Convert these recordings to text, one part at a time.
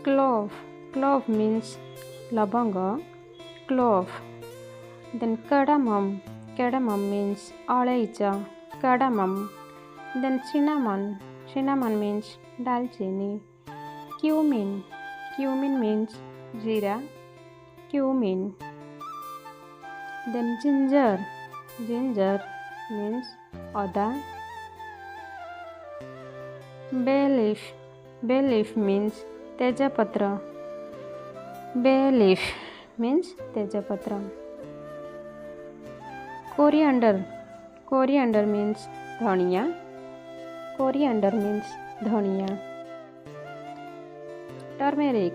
Clove. Clove means labanga. Clove. Then cardamom. Cardamom means alaicha. Cardamom. Then cinnamon. Cinnamon means dalchini. Cumin. Cumin means jeera. Cumin. Then ginger. Ginger means ada. Bay leaf. Bay leaf means tejapatra. Bay leaf means tejapatra. Coriander. Coriander means dhaniya. Coriander means dhaniya. Turmeric.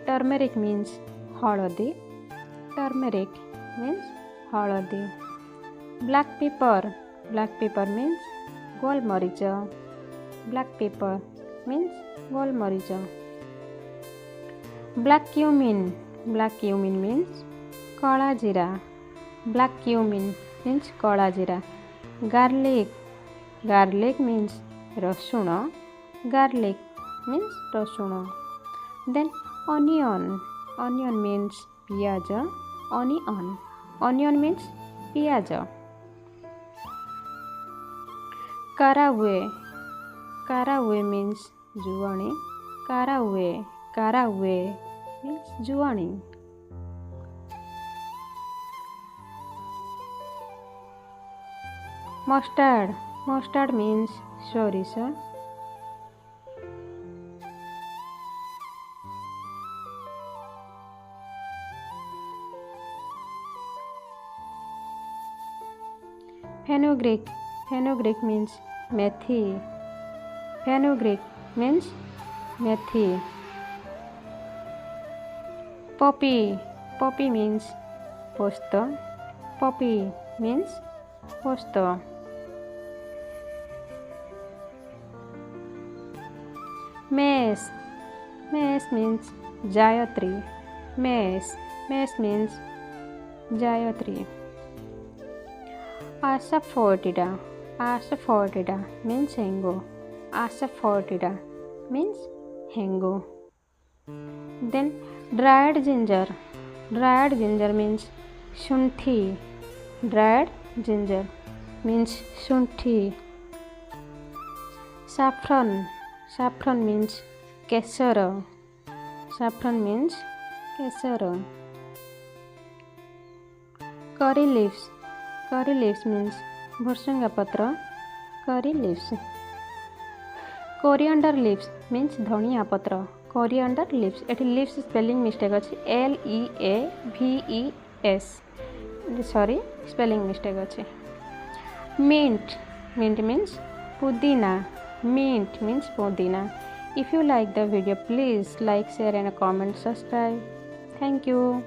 Turmeric means haladi. Turmeric means haladi. Black pepper. Black pepper means golmaricha. Black pepper means golmaricha. Black cumin. Black cumin means kala jeera. Black cumin means kala jeera. Garlic. Garlic means rasuna. Garlic means rasuna. Then onion. Onion means piyaja. Onion. Onion means piyaja. Caraway. Caraway means juani. Caraway. Caraway means juani. Mustard. Mustard means sorisa. Fenugreek. Fenugreek means methi. Fenugreek means methi. Poppy. Poppy means posto. Poppy means posto. Mace. Mace means Jayatri. Mace. Mace means Jayatri. Asafoetida. Asafoetida means hengu. Asafoetida means hengu. Then dried ginger. Dried ginger means shunthi. Dried ginger means shunthi. Saffron. Saffron means kesara. Saffron means kesara. Curry leaves. Curry leaves means bhursanga patra. Curry leaves. Coriander leaves means dhaniya patra. Coriander leaves. It leaves spelling mistake अछि. Leaves. Sorry, spelling mistake अछि. Mint. Mint means pudina. Mint means pudina. If you like the video, please like, share and comment, subscribe. Thank you.